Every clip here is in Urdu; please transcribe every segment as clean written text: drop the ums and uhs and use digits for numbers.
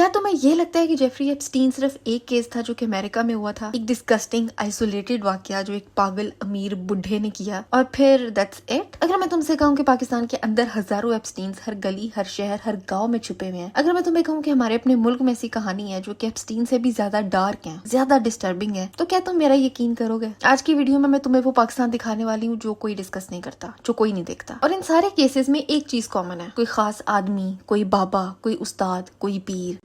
کیا تمہیں یہ لگتا ہے کہ جیفری ایپسٹین صرف ایک کیس تھا جو کہ امریکہ میں ہوا تھا، ایک ڈسکسٹنگ آئسولیٹڈ واقعہ جو ایک پاگل امیر بڈھے نے کیا اور پھر دیٹس اٹ؟ اگر میں تم سے کہوں کہ پاکستان کے اندر ہزاروں ایپسٹینز ہر گلی، ہر شہر، ہر گاؤں میں چھپے ہوئے ہیں، اگر میں تمہیں کہوں کہ ہمارے اپنے ملک میں ایسی کہانی ہے جو کہ ایپسٹین سے بھی زیادہ ڈارک ہے، زیادہ ڈسٹربنگ ہے، تو کیا تم میرا یقین کرو گے؟ آج کی ویڈیو میں تمہیں وہ پاکستان دکھانے والی ہوں جو کوئی ڈسکس نہیں کرتا، جو کوئی نہیں دیکھتا، اور ان سارے کیسز میں ایک چیز کامن ہے، کوئی خاص آدمی، کوئی بابا، کوئی استاد، کوئی پیر۔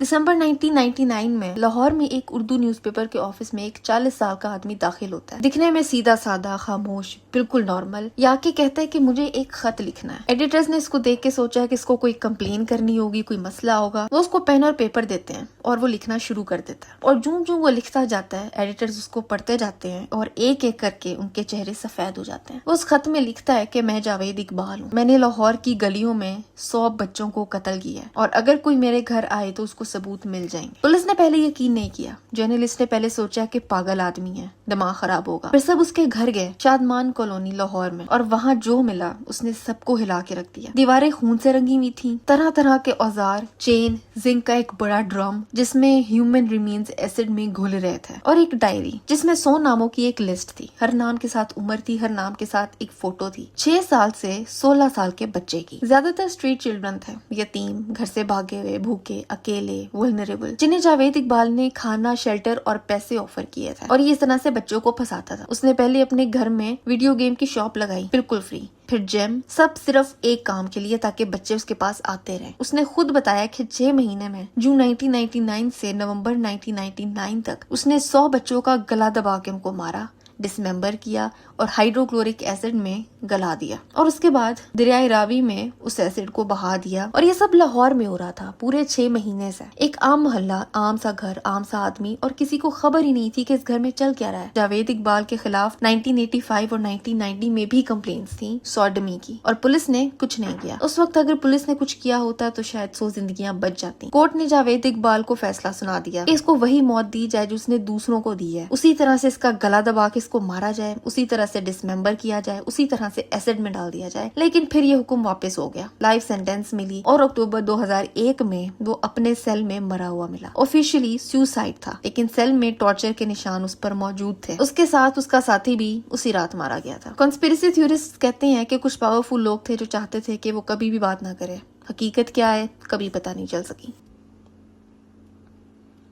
دسمبر 1999 میں لاہور میں ایک اردو نیوز پیپر کے آفس میں ایک 40 سال کا آدمی داخل ہوتا ہے، دکھنے میں سیدھا سادہ، خاموش، بالکل نارمل، یا کہ کہتا ہے کہ مجھے ایک خط لکھنا ہے۔ ایڈیٹرز نے اس کو دیکھ کے سوچا کہ اس کو کوئی کمپلین کرنی ہوگی، کوئی مسئلہ ہوگا، وہ اس کو پین اور پیپر دیتے ہیں اور وہ لکھنا شروع کر دیتا ہے، اور جوں وہ لکھتا جاتا ہے ایڈیٹرز اس کو پڑھتے جاتے ہیں اور ایک ایک کر کے ان کے چہرے سفید ہو جاتے ہیں۔ وہ اس خط میں لکھتا ہے کہ میں جاوید اقبال ہوں، میں نے لاہور کی گلیوں میں 100 بچوں کو قتل کیا ہے، اور اگر کوئی میرے گھر آئے تو اس کو ثبوت مل جائیں گے۔ پولیس نے پہلے یقین نہیں کیا، جرنلسٹ نے پہلے سوچا کہ پاگل آدمی ہے، دماغ خراب ہوگا، پھر سب اس کے گھر گئے، شادمان کالونی لاہور میں، اور وہاں جو ملا اس نے سب کو ہلا کے رکھ دیا۔ دیواریں خون سے رنگی ہوئی تھیں، طرح طرح کے اوزار، چین، زنک کا ایک بڑا ڈرم جس میں ہیومن ریمینز ایسڈ میں گھل رہے تھے، اور ایک ڈائری جس میں 100 ناموں کی ایک لسٹ تھی، ہر نام کے ساتھ عمر تھی، ہر نام کے ساتھ ایک فوٹو تھی، 6 سال سے 16 سال کے بچے کی۔ زیادہ تر اسٹریٹ چلڈرن تھے، یتیم، گھر سے بھاگے ہوئے، بھوکے، اکیلے، ولنریبل، جنہیں جاوید اقبال نے کھانا، شیلٹر اور پیسے آفر کیے تھے، اور یہ اس طرح سے بچوں کو پھنساتا تھا۔ اس نے پہلے اپنے گھر میں ویڈیو گیم کی شاپ لگائی، بالکل فری، پھر جیم، سب صرف ایک کام کے لیے تاکہ بچے اس کے پاس آتے رہیں۔ اس نے خود بتایا کہ 6 مہینے میں جون 1999 سے نومبر 1999 تک اس نے 100 بچوں کا گلا دبا کے ان کو مارا، ڈسممبر کیا اور ہائیڈروکلورک ایسڈ میں گلا دیا، اور اس کے بعد دریائے راوی میں اس ایسڈ کو بہا دیا، اور یہ سب لاہور میں ہو رہا تھا پورے 6 مہینے سے۔ ایک عام محلہ، عام سا گھر، عام سا آدمی، اور کسی کو خبر ہی نہیں تھی کہ اس گھر میں چل کیا رہا ہے۔ جاوید اقبال کے خلاف 1985 اور 1990 میں بھی کمپلینٹس تھیں سوڈمی کی، اور پولیس نے کچھ نہیں کیا۔ اس وقت اگر پولیس نے کچھ کیا ہوتا تو شاید 100 زندگیاں بچ جاتی۔ کورٹ نے جاوید اقبال کو فیصلہ سنا دیا کہ اس کو وہی موت دی جائے جو اس نے دوسروں کو دی ہے، اسی طرح سے اس کا گلا دبا کے اس کو مارا جائے، اسی طرح سے ڈسممبر کیا جائے، اسی طرح سے ایسڈ میں ڈال دیا جائے۔ لیکن پھر یہ حکم واپس ہو گیا، لائف سینٹینس ملی، اور اکتوبر 2001 میں وہ اپنے سیل میں مرا ہوا ملا۔ آفیشلی سیوسائیڈ تھا، لیکن سیل میں ٹارچر کے نشان اس پر موجود تھے۔ اس کے ساتھ اس کا ساتھی بھی اسی رات مارا گیا تھا۔ کنسپیریسی تھیورسٹ کہتے ہیں کہ کچھ پاورفل لوگ تھے جو چاہتے تھے کہ وہ کبھی بھی بات نہ کرے۔ حقیقت کیا ہے کبھی پتہ نہیں چل سکی۔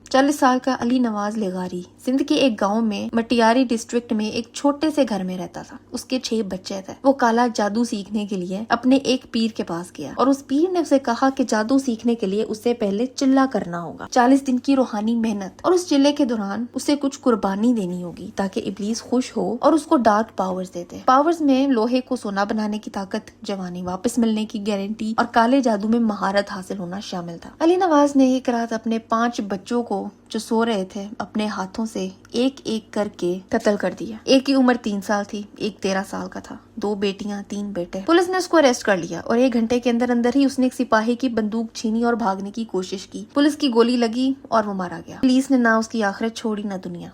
40 سال کا علی نواز لغاری سندھ کے ایک گاؤں میں مٹیاری ڈسٹرکٹ میں ایک چھوٹے سے گھر میں رہتا تھا۔ اس کے 6 بچے تھے۔ وہ کالا جادو سیکھنے کے لیے اپنے ایک پیر کے پاس گیا، اور اس پیر نے اسے کہا کہ جادو سیکھنے کے لیے اسے پہلے چلہ کرنا ہوگا، 40 دن کی روحانی محنت، اور اس چلے کے دوران اسے کچھ قربانی دینی ہوگی تاکہ ابلیس خوش ہو اور اس کو ڈارک پاورز دیتے۔ پاورز میں لوہے کو سونا بنانے کی طاقت، جوانی واپس ملنے کی گارنٹی، اور کالے جادو میں مہارت حاصل ہونا شامل تھا۔ علی نواز نے ایک رات اپنے 5 بچوں کو جو سو رہے تھے اپنے ہاتھوں سے ایک ایک کر کے قتل کر دیا۔ ایک کی عمر 3 سال تھی، ایک 13 سال کا تھا، 2 بیٹیاں، 3 بیٹے۔ پولیس نے اس کو اریسٹ کر لیا، اور 1 گھنٹے کے اندر ہی اس نے ایک سپاہی کی بندوق چھینی اور بھاگنے کی کوشش کی۔ پولیس کی گولی لگی اور وہ مارا گیا۔ پولیس نے نہ اس کی آخرت چھوڑی نہ دنیا۔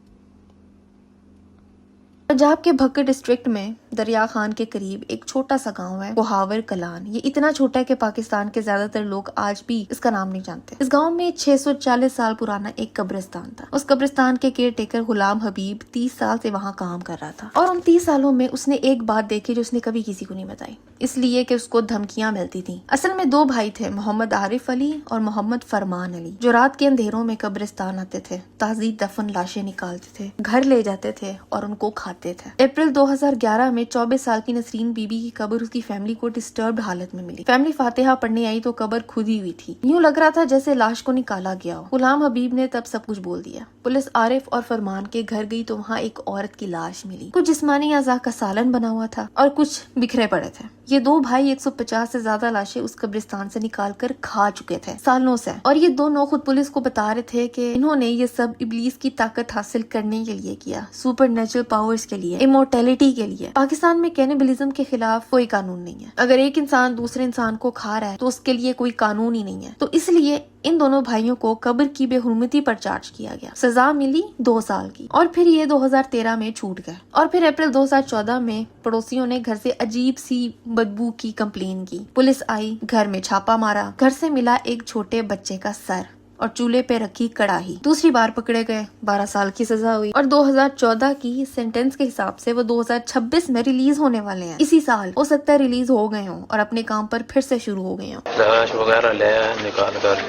پنجاب کے بھکر ڈسٹرکٹ میں دریا خان کے قریب ایک چھوٹا سا گاؤں ہے، بہاور کلان۔ یہ اتنا چھوٹا ہے کہ پاکستان کے زیادہ تر لوگ آج بھی اس کا نام نہیں جانتے۔ اس گاؤں میں 640 سال پرانا ایک قبرستان تھا۔ اس قبرستان کے کیئر ٹیکر غلام حبیب 30 سال سے وہاں کام کر رہا تھا، اور ان 30 سالوں میں اس نے ایک بات دیکھی جو اس نے کبھی کسی کو نہیں بتائی، اس لیے کہ اس کو دھمکیاں ملتی تھیں۔ اصل میں 2 بھائی تھے، محمد عارف علی اور محمد فرمان علی، جو رات کے اندھیروں میں قبرستان آتے تھے، تازی دفن لاشیں نکالتے تھے، گھر لے جاتے تھے اور ان کو کھاتے تھے۔ اپریل 2011 میں 24 سال کی نسرین بی بی کی قبر اس کی فیملی کو ڈسٹربڈ حالت میں ملی۔ فیملی فاتحہ پڑھنے آئی تو قبر کھودی ہوئی تھی، یوں لگ رہا تھا جیسے لاش کو نکالا گیا ہو۔ غلام حبیب نے تب سب کچھ بول دیا۔ پولیس عارف اور فرمان کے گھر گئی تو وہاں ایک عورت کی لاش ملی، کچھ جسمانی اعضاء کا سالن بنا ہوا تھا اور کچھ بکھرے پڑے تھے۔ یہ 2 بھائی 150 سے زیادہ لاشیں اس قبرستان سے نکال کر کھا چکے تھے سالوں سے، اور یہ دونوں خود پولیس کو بتا رہے تھے کہ انہوں نے یہ سب ابلیس کی طاقت حاصل کرنے کے لیے کیا، سپر نیچرل پاورز کے لیے، امورٹیلٹی کے لیے۔ پاکستان میں کینیبلزم کے خلاف کوئی قانون نہیں ہے۔ اگر ایک انسان دوسرے انسان کو کھا رہا ہے تو اس کے لیے کوئی قانون ہی نہیں ہے، تو اس لیے ان دونوں بھائیوں کو قبر کی بے حرمتی پر چارج کیا گیا۔ سزا ملی 2 سال کی، اور پھر یہ 2013 میں چھوٹ گئے۔ اور پھر اپریل 2014 میں پڑوسیوں نے گھر سے عجیب سی بدبو کی کمپلین کی۔ پولیس آئی، گھر میں چھاپا مارا، گھر سے ملا ایک چھوٹے بچے کا سر اور چولہے پہ رکھی کڑاہی۔ دوسری بار پکڑے گئے، 12 سال کی سزا ہوئی، اور 2014 کی سینٹنس کے حساب سے وہ 2026 میں ریلیز ہونے والے ہیں۔ اسی سال ہو سکتا ہے ریلیز ہو گئے ہوں اور اپنے کام پر پھر سے شروع ہو گئے ہوں۔ لاش وغیرہ لے نکال کر۔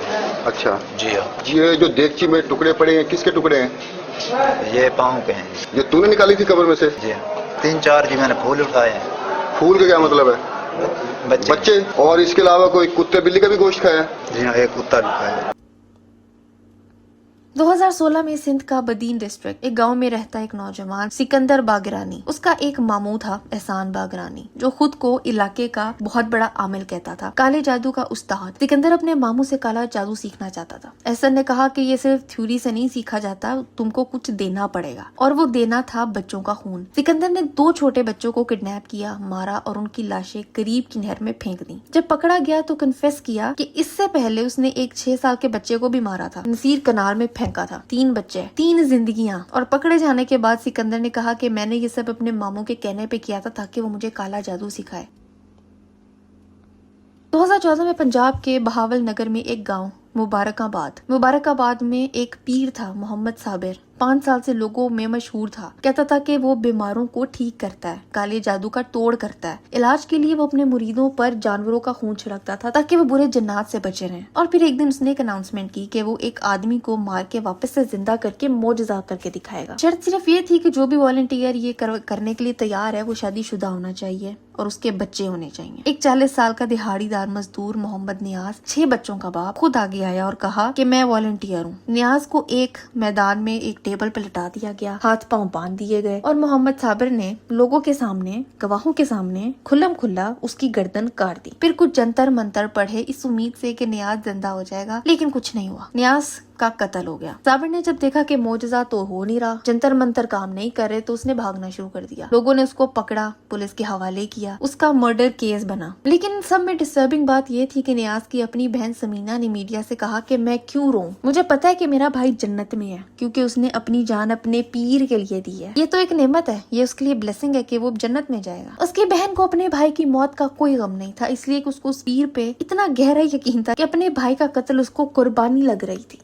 اچھا جی ہاں، جی، یہ جو دیگچی میں ٹکڑے پڑے ہیں کس کے ٹکڑے ہیں؟ یہ پاؤں کے ہیں۔ یہ تو نے نکالی تھی قبر میں سے؟ جی ہاں، 3-4 جی میں نے پھول اٹھائے ہیں۔ پھول کا کیا مطلب ہے؟ بچے۔ بچے؟ اور اس کے علاوہ کوئی کتے بلی کا بھی گوشت کھایا؟ جی ہاں، ایک کتا بھی کھایا۔ 2016 میں سندھ کا بدین ڈسٹرکٹ ایک گاؤں میں رہتا ایک نوجوان سکندر باگرانی، اس کا ایک ماموں تھا احسان باگرانی، جو خود کو علاقے کا بہت بڑا عامل کہتا تھا، کالے جادو کا استاد۔ سکندر اپنے ماموں سے کالا جادو سیکھنا چاہتا تھا۔ احسان نے کہا کہ یہ صرف تھیوری سے نہیں سیکھا جاتا، تم کو کچھ دینا پڑے گا، اور وہ دینا تھا بچوں کا خون۔ سکندر نے 2 چھوٹے بچوں کو کڈنیپ کیا، مارا اور ان کی لاشیں قریب کی نہر میں پھینک دی۔ جب پکڑا گیا تو کنفیس کیا کہ اس سے پہلے اس نے ایک 6 سال کے بچے کو بھی مارا تھا، نصیر کنال میں پھینکا تھا۔ 3 بچے، 3 زندگیاں۔ اور پکڑے جانے کے بعد سکندر نے کہا کہ میں نے یہ سب اپنے ماموں کے کہنے پہ کیا تھا تاکہ وہ مجھے کالا جادو سکھائے۔ 2014 میں پنجاب کے بہاول نگر میں ایک گاؤں مبارک آباد میں ایک پیر تھا محمد صابر، 5 سال سے لوگوں میں مشہور تھا۔ کہتا تھا کہ وہ بیماروں کو ٹھیک کرتا ہے، کالے جادو کا توڑ کرتا ہے۔ علاج کے لیے وہ اپنے مریدوں پر جانوروں کا خون چھڑکتا تھا تاکہ وہ برے جنات سے بچے رہیں۔ اور پھر ایک دن اس نے ایک اناؤنسمنٹ کی کہ وہ ایک آدمی کو مار کے واپس سے زندہ کر کے معجزہ کر کے دکھائے گا۔ شرط صرف یہ تھی کہ جو بھی والنٹیئر یہ کرنے کے لیے تیار ہے وہ شادی شدہ ہونا چاہیے اور اس کے بچے ہونے چاہیے۔ ایک 40 سال کا دہاڑی دار مزدور محمد نیاز، 6 بچوں کا باپ، خود آگے آیا اور کہا کہ میں والنٹیئر ہوں۔ نیاز کو ایک میدان میں ایک ٹیبل پہ لٹا دیا گیا، ہاتھ پاؤں باندھ دیے گئے، اور محمد صابر نے لوگوں کے سامنے، گواہوں کے سامنے کھلم کھلا اس کی گردن کاٹ دی۔ پھر کچھ جنتر منتر پڑھے اس امید سے کہ نیاز زندہ ہو جائے گا، لیکن کچھ نہیں ہوا۔ نیاز کا قتل ہو گیا۔ صابر نے جب دیکھا کہ معجزہ تو ہو نہیں رہا، جنتر منتر کام نہیں کر رہے، تو اس نے بھاگنا شروع کر دیا۔ لوگوں نے اس کو پکڑا، پولیس کے حوالے کیا، اس کا مرڈر کیس بنا۔ لیکن سب میں ڈسٹربنگ بات یہ تھی کہ نیاز کی اپنی بہن سمینہ نے میڈیا سے کہا کہ میں کیوں روں، مجھے پتا ہے کہ میرا بھائی جنت میں ہے کیونکہ اس نے اپنی جان اپنے پیر کے لیے دی ہے۔ یہ تو ایک نعمت ہے، یہ اس کے لیے بلیسنگ ہے کہ وہ جنت میں جائے گا۔ اس کی بہن کو اپنے بھائی کی موت کا کوئی غم نہیں تھا، اس لیے کہ اس کو اس پیر پہ اتنا گہرا یقین تھا کہ اپنے بھائی کا قتل اس کو قربانی لگ رہی تھی۔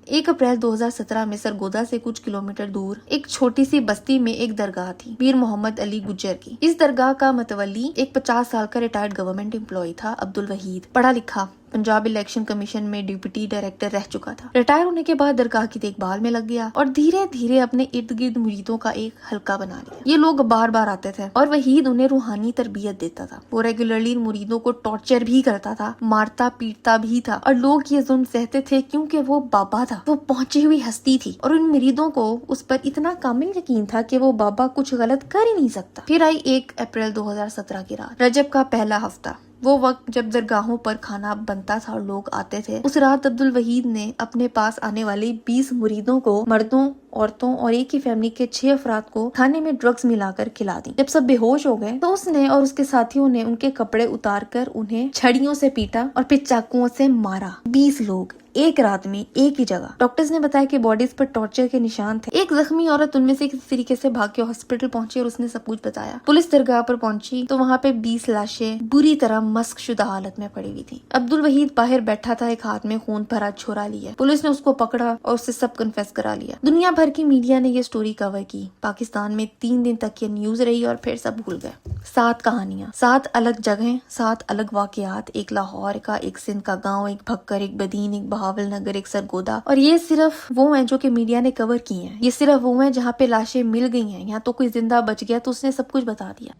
1 اپریل 2017 میں سرگودا سے کچھ کلومیٹر دور ایک چھوٹی سی بستی میں ایک درگاہ تھی، پیر محمد علی گجر کی۔ اس درگاہ کا متولی ایک 50 سال کا ریٹائرڈ گورنمنٹ امپلائی تھا، عبدالوحید، پڑھا لکھا، پنجاب الیکشن کمیشن میں ڈپٹی ڈائریکٹر رہ چکا تھا۔ ریٹائر ہونے کے بعد درگاہ کی دیکھ بھال میں لگ گیا اور دھیرے دھیرے اپنے ارد گرد مریدوں کا ایک حلقہ بنا لیا۔ یہ لوگ بار بار آتے تھے اور وحید انہیں روحانی تربیت دیتا تھا۔ وہ ریگولرلی مریدوں کو ٹارچر بھی کرتا تھا، مارتا پیٹتا بھی تھا، اور لوگ یہ ظلم سہتے تھے کیونکہ وہ بابا تھا، وہ پہنچی ہوئی ہستی تھی، اور ان مریدوں کو اس پر اتنا کامل یقین تھا کہ وہ بابا کچھ غلط کر ہی نہیں سکتا۔ پھر آئی 1 اپریل 2017 کی رات، رجب کا پہلا ہفتہ، وہ وقت جب درگاہوں پر کھانا بنتا تھا اور لوگ آتے تھے۔ اس رات عبدالوحید نے اپنے پاس آنے والے 20 مریدوں کو، مردوں، عورتوں اور ایک ہی فیملی کے 6 افراد کو کھانے میں ڈرگز ملا کر کھلا دی۔ جب سب بے ہوش ہو گئے تو اس نے اور اس کے ساتھیوں نے ان کے کپڑے اتار کر انہیں چھڑیوں سے پیٹا اور پھر چاقوؤں سے مارا۔ 20 لوگ ایک رات میں ایک ہی جگہ۔ ڈاکٹرز نے بتایا کہ باڈیز پر ٹارچر کے نشان تھے۔ ایک زخمی عورت ان میں سے کسی طریقے سے بھاگ کے ہاسپٹل پہنچی اور اس نے سب کچھ بتایا۔ پولیس درگاہ پر پہنچی تو وہاں پہ 20 لاشیں بری طرح مسخ شدہ حالت میں پڑی ہوئی تھی۔ عبدالوحید باہر بیٹھا تھا، ایک ہاتھ میں خون بھرا چھوڑا لیا۔ پولیس نے اس کو پکڑا اور اس سے سب کنفیس کرا لیا۔ دنیا بھر کی میڈیا نے یہ سٹوری کور کی۔ پاکستان میں 3 دن تک یہ نیوز رہی اور پھر سب بھول گئے۔ 7 کہانیاں، 7 الگ جگہیں، 7 الگ واقعات، ایک لاہور کا، ایک سندھ کا گاؤں، ایک بھکر، ایک بدین، ایک بہاول نگر، ایک سرگودا، اور یہ صرف وہ ہیں جو کہ میڈیا نے کور کی ہیں۔ یہ صرف وہ ہیں جہاں پہ لاشیں مل گئی ہیں، یہاں تو کوئی زندہ بچ گیا تو اس نے سب کچھ بتا دیا۔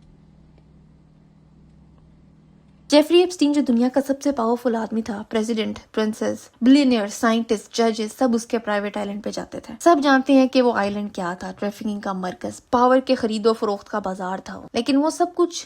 جیفری ایپسٹین جو دنیا کا سب سے پاورفل آدمی تھا، پریزیڈنٹ، پرنسس، بلینئر، سائنٹسٹ، ججز، سب اس کے پرائیویٹ آئلینڈ پہ جاتے تھے۔ سب جانتے ہیں کہ وہ آئلینڈ کیا تھا، ٹریفکنگ کا مرکز، پاور کے خرید و فروخت کا بازار تھا، لیکن وہ سب کچھ